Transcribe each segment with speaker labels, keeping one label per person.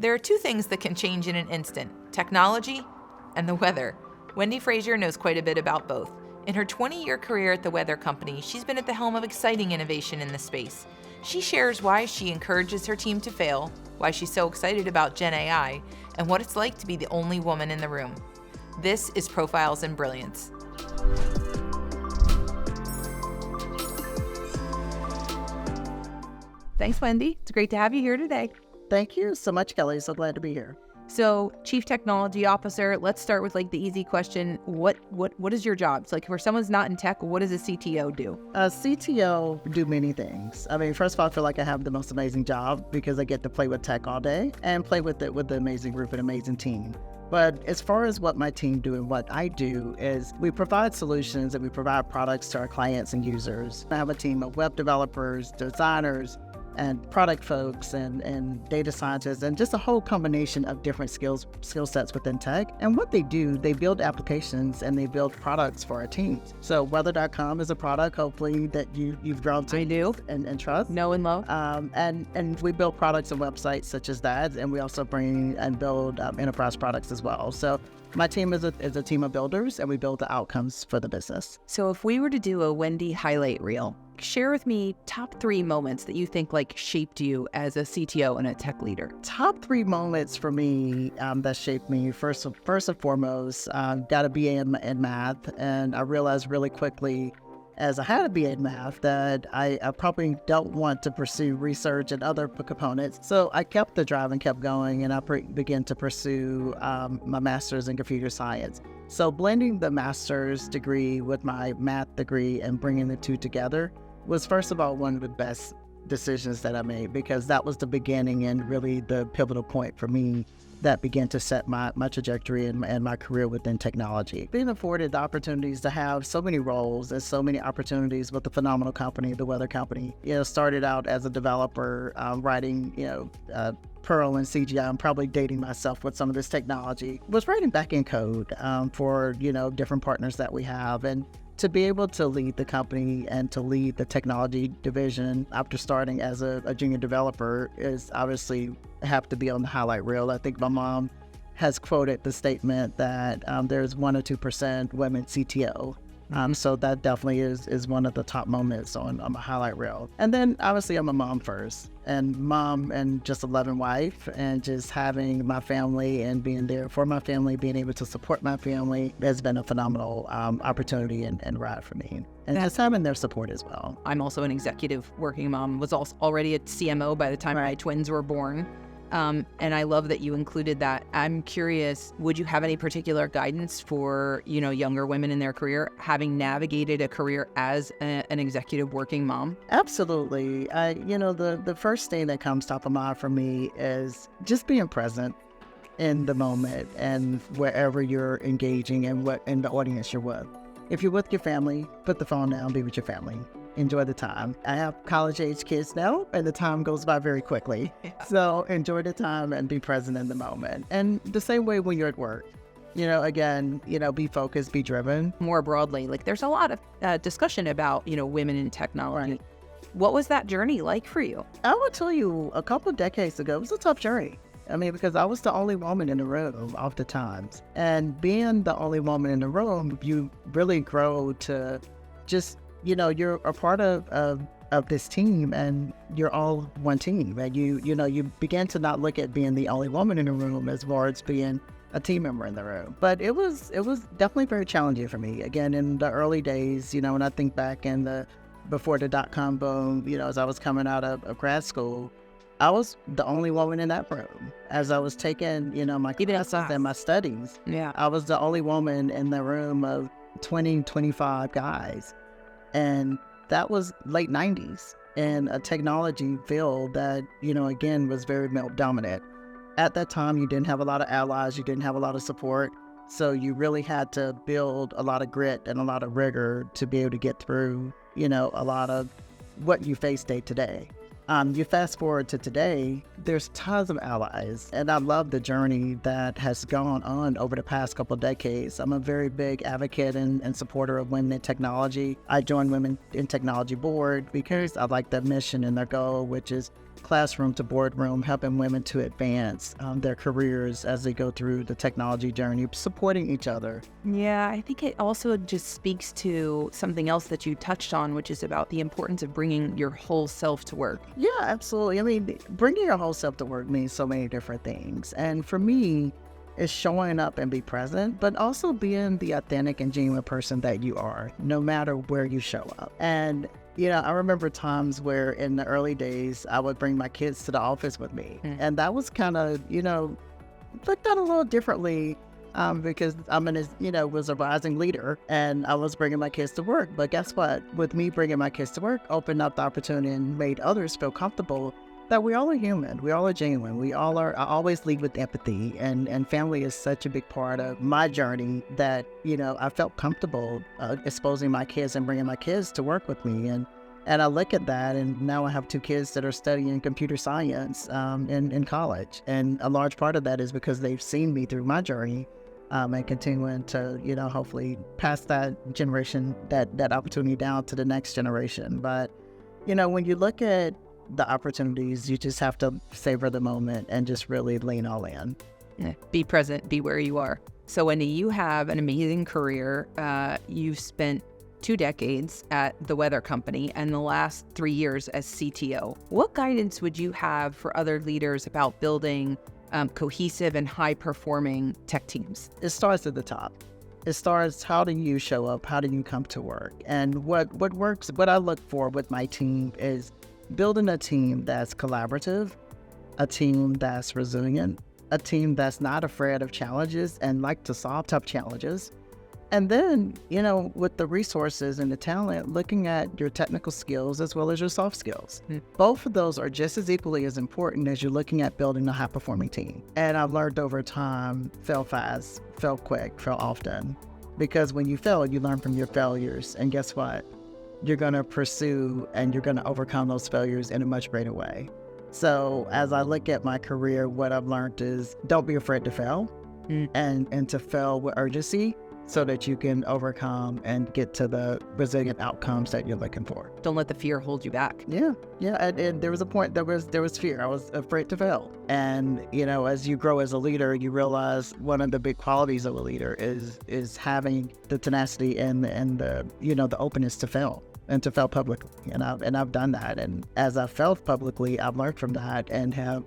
Speaker 1: There are two things that can change in an instant: technology and the weather. Wendy Frazier knows quite a bit about both. In her 20-year career at the weather company, she's been at the helm of exciting innovation in the space. She shares why she encourages her team to fail, why she's so excited about GenAI, and what it's like to be the only woman in the room. This is Profiles in Brilliance. Thanks, Wendy. It's great to have you here today.
Speaker 2: Thank you so much, Kelly. So glad to be here.
Speaker 1: So, Chief Technology Officer, let's start with the easy question. What is your job? It's for someone's not in tech, what does a CTO do?
Speaker 2: A CTO do many things. I mean, first of all, I feel like I have the most amazing job because I get to play with tech all day and play with it with the amazing group and amazing team. But as far as what my team do and what I do is we provide solutions and we provide products to our clients and users. I have a team of web developers, designers, and product folks and data scientists and just a whole combination of different skill sets within tech. And what they do, they build applications and they build products for our teams. So weather.com is a product, hopefully, that you've grown to
Speaker 1: I do.
Speaker 2: And trust.
Speaker 1: Know and love.
Speaker 2: And we build products and websites such as that. And we also bring and build enterprise products as well. So my team is a team of builders, and we build the outcomes for the business.
Speaker 1: So if we were to do a Wendy highlight reel, share with me top 3 moments that you think shaped you as a CTO and a tech leader.
Speaker 2: Top 3 moments for me that shaped me. First and foremost, got a BA in math, and I realized really quickly, as I had a BA in math, that I probably don't want to pursue research and other components. So I kept the drive and kept going, and I began to pursue my master's in computer science. So blending the master's degree with my math degree and bringing the two together was, first of all, one of the best decisions that I made, because that was the beginning and really the pivotal point for me that began to set my trajectory and my career within technology. Being afforded the opportunities to have so many roles and so many opportunities with the phenomenal company, the weather company. Started out as a developer, writing, Perl and CGI. I'm probably dating myself with some of this technology. Was writing back-end code for, different partners that we have. And to be able to lead the company and to lead the technology division after starting as a junior developer is obviously have to be on the highlight reel. I think my mom has quoted the statement that there's 1 or 2% women CTO. So that definitely is one of the top moments on my highlight reel. And then obviously I'm a mom first, and mom and just a loving wife, and just having my family and being there for my family, being able to support my family has been a phenomenal opportunity and ride for me. And just having their support as well.
Speaker 1: I'm also an executive working mom, was also already a CMO by the time my twins were born. And I love that you included that. I'm curious, would you have any particular guidance for, younger women in their career, having navigated a career as an executive working mom?
Speaker 2: Absolutely. The first thing that comes top of mind for me is just being present in the moment and wherever you're engaging and what in the audience you're with. If you're with your family, put the phone down, be with your family. Enjoy the time. I have college-age kids now, and the time goes by very quickly. Yeah. So enjoy the time and be present in the moment. And the same way when you're at work. Be focused, be driven.
Speaker 1: More broadly, there's a lot of discussion about, women in technology. Right. What was that journey like for you?
Speaker 2: I would tell you, a couple of decades ago, it was a tough journey. Because I was the only woman in the room oftentimes. And being the only woman in the room, you really grow to just, you're a part of this team, and you're all one team. And you begin to not look at being the only woman in the room as far as being a team member in the room. But it was definitely very challenging for me. Again, in the early days, when I think back before the .com boom, as I was coming out of grad school, I was the only woman in that room. As I was taking, my classes and my studies, I was the only woman in the room of 20, 25 guys. And that was late 90s in a technology field that, again, was very male dominant. At that time, you didn't have a lot of allies, you didn't have a lot of support. So you really had to build a lot of grit and a lot of rigor to be able to get through, a lot of what you face day to day. You fast forward to today, there's tons of allies, and I love the journey that has gone on over the past couple of decades. I'm a very big advocate and supporter of women in technology. I joined Women in Technology Board because I like their mission and their goal, which is classroom to boardroom, helping women to advance their careers as they go through the technology journey, supporting each other.
Speaker 3: Yeah, I think it also just speaks to something else that you touched on, which is about the importance of bringing your whole self to work.
Speaker 2: Yeah, absolutely. I mean, bringing your whole self to work means so many different things. And for me, it's showing up and be present, but also being the authentic and genuine person that you are, no matter where you show up. And I remember times where in the early days, I would bring my kids to the office with me. And that was kind of, looked at a little differently because was a rising leader and I was bringing my kids to work. But guess what? With me bringing my kids to work, opened up the opportunity and made others feel comfortable that we all are human. We all are genuine. We all are. I always lead with empathy, and family is such a big part of my journey that, I felt comfortable exposing my kids and bringing my kids to work with me. And I look at that, and now I have 2 kids that are studying computer science in college. And a large part of that is because they've seen me through my journey and continuing to, hopefully pass that generation, that opportunity down to the next generation. But, when you look at the opportunities, you just have to savor the moment and just really lean all in.
Speaker 3: Yeah. Be present, be where you are. So Wendy, you have an amazing career. You've spent 2 decades at the weather company and the last 3 years as CTO. What guidance would you have for other leaders about building cohesive and high-performing tech teams?
Speaker 2: It starts at the top. It starts, how do you show up? How do you come to work? And what works, what I look for with my team is building a team that's collaborative, a team that's resilient, a team that's not afraid of challenges and like to solve tough challenges. And then, with the resources and the talent, looking at your technical skills as well as your soft skills. Both of those are just as equally as important as you're looking at building a high-performing team. And I've learned over time, fail fast, fail quick, fail often. Because when you fail, you learn from your failures. And guess what? You're going to pursue and you're going to overcome those failures in a much greater way. So as I look at my career, what I've learned is don't be afraid to fail and to fail with urgency so that you can overcome and get to the resilient outcomes that you're looking for.
Speaker 3: Don't let the fear hold you back.
Speaker 2: Yeah. And there was a point, there was fear. I was afraid to fail. And, as you grow as a leader, you realize one of the big qualities of a leader is having the tenacity and the, the openness to fail. And to fail publicly, and I've done that. And as I've failed publicly, I've learned from that and have,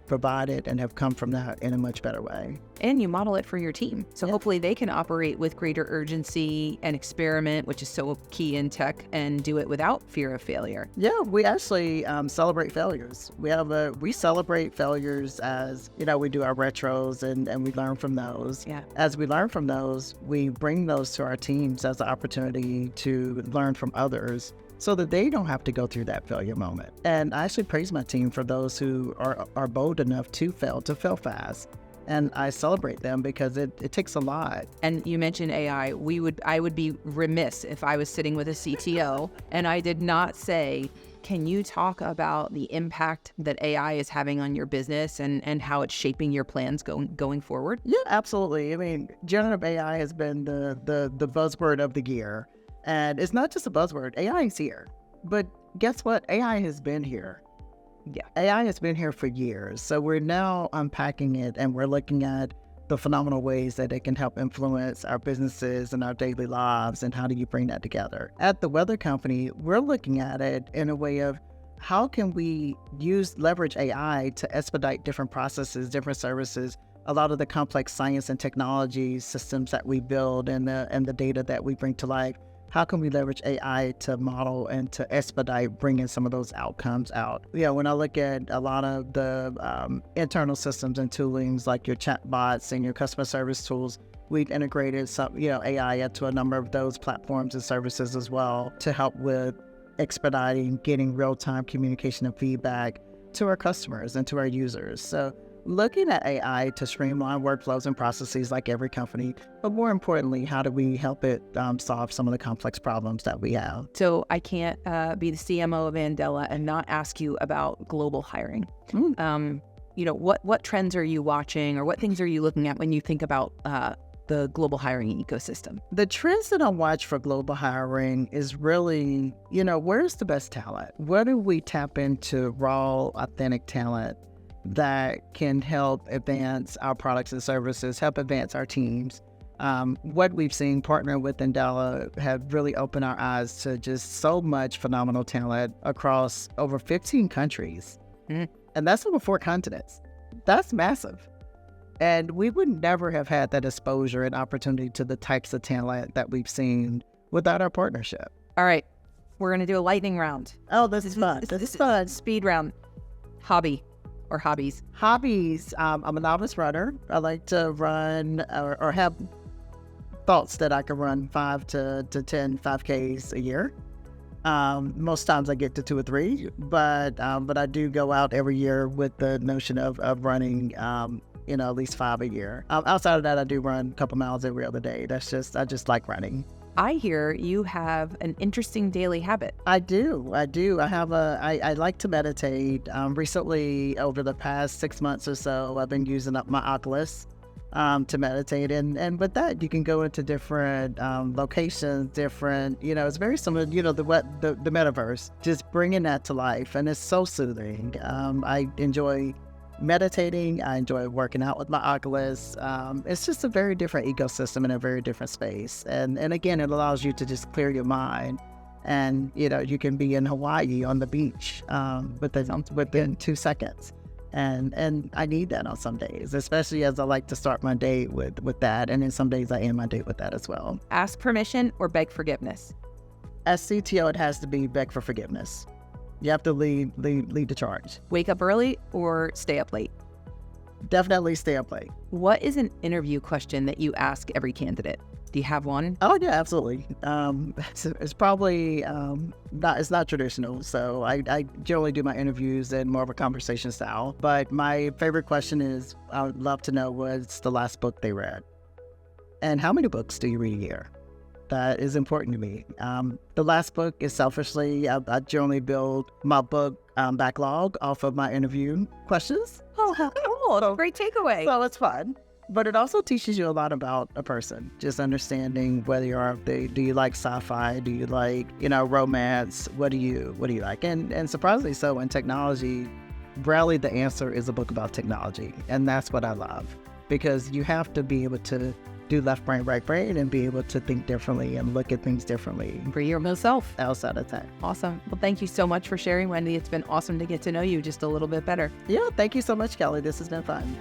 Speaker 2: provided and have come from that in a much better way.
Speaker 3: And you model it for your team. So hopefully they can operate with greater urgency and experiment, which is so key in tech, and do it without fear of failure.
Speaker 2: Yeah, we actually celebrate failures. We celebrate failures as, we do our retros and we learn from those.
Speaker 3: Yeah.
Speaker 2: As we learn from those, we bring those to our teams as an opportunity to learn from others so that they don't have to go through that failure moment. And I actually praise my team for those who are bold enough to fail fast. And I celebrate them because it takes a lot.
Speaker 3: And you mentioned AI. I would be remiss if I was sitting with a CTO and I did not say, can you talk about the impact that AI is having on your business and how it's shaping your plans going forward?
Speaker 2: Yeah, absolutely. I mean, generative AI has been the buzzword of the year. And it's not just a buzzword. AI is here. But guess what? AI has been here.
Speaker 3: Yeah.
Speaker 2: AI has been here for years. So we're now unpacking it and we're looking at the phenomenal ways that it can help influence our businesses and our daily lives, and how do you bring that together. At the weather company, we're looking at it in a way of how can we leverage AI to expedite different processes, different services, a lot of the complex science and technology systems that we build and the data that we bring to life. How can we leverage AI to model and to expedite bringing some of those outcomes out? When I look at a lot of the internal systems and toolings like your chatbots and your customer service tools, we've integrated some, AI into a number of those platforms and services as well to help with expediting getting real-time communication and feedback to our customers and to our users. So looking at AI to streamline workflows and processes like every company, but more importantly, how do we help it solve some of the complex problems that we have?
Speaker 3: So I can't be the CMO of Andela and not ask you about global hiring. What trends are you watching, or what things are you looking at when you think about the global hiring ecosystem?
Speaker 2: The trends that I watch for global hiring is really, where's the best talent? Where do we tap into raw, authentic talent that can help advance our products and services, help advance our teams? What we've seen partner with Andela have really opened our eyes to just so much phenomenal talent across over 15 countries. And that's over 4 continents. That's massive. And we would never have had that exposure and opportunity to the types of talent that we've seen without our partnership.
Speaker 3: All right, we're going to do a lightning round.
Speaker 2: Oh, this is fun. This is fun.
Speaker 3: Speed round. Hobby or hobbies?
Speaker 2: Hobbies. I'm a novice runner. I like to run or have thoughts that I can run 5 to 10 5Ks a year. Most times I get to 2 or 3, but I do go out every year with the notion of running, at least 5 a year. Outside of that, I do run a couple miles every other day. I just like running.
Speaker 3: I hear you have an interesting daily habit.
Speaker 2: I do. I like to meditate. Recently, over the past 6 months or so, I've been using up my Oculus to meditate. And with that, you can go into different locations, it's very similar, the metaverse, just bringing that to life. And it's so soothing. I enjoy meditating. I enjoy working out with my Oculus. It's just a very different ecosystem in a very different space. And again, it allows you to just clear your mind. And, you can be in Hawaii on the beach within 2 seconds. And I need that on some days, especially as I like to start my day with that. And then some days I end my day with that as well.
Speaker 3: Ask permission or beg forgiveness?
Speaker 2: As CTO, it has to be beg for forgiveness. You have to lead the charge.
Speaker 3: Wake up early or stay up late?
Speaker 2: Definitely stay up late.
Speaker 3: What is an interview question that you ask every candidate? Do you have one?
Speaker 2: Oh yeah, absolutely. It's probably it's not traditional. So I generally do my interviews in more of a conversation style. But my favorite question is, I would love to know what's the last book they read, and how many books do you read a year? That is important to me. The last book is selfishly, I generally build my book backlog off of my interview questions.
Speaker 3: Oh, cool. Great takeaway.
Speaker 2: So it's fun. But it also teaches you a lot about a person, just understanding whether do you like sci-fi? Do you like, romance? What do you like? And surprisingly so, in technology, rarely the answer is a book about technology. And that's what I love, because you have to be able to do left brain, right brain, and be able to think differently and look at things differently.
Speaker 3: For your real self.
Speaker 2: Outside of tech.
Speaker 3: Awesome. Well, thank you so much for sharing, Wendy. It's been awesome to get to know you just a little bit better.
Speaker 2: Yeah, thank you so much, Kelly. This has been fun.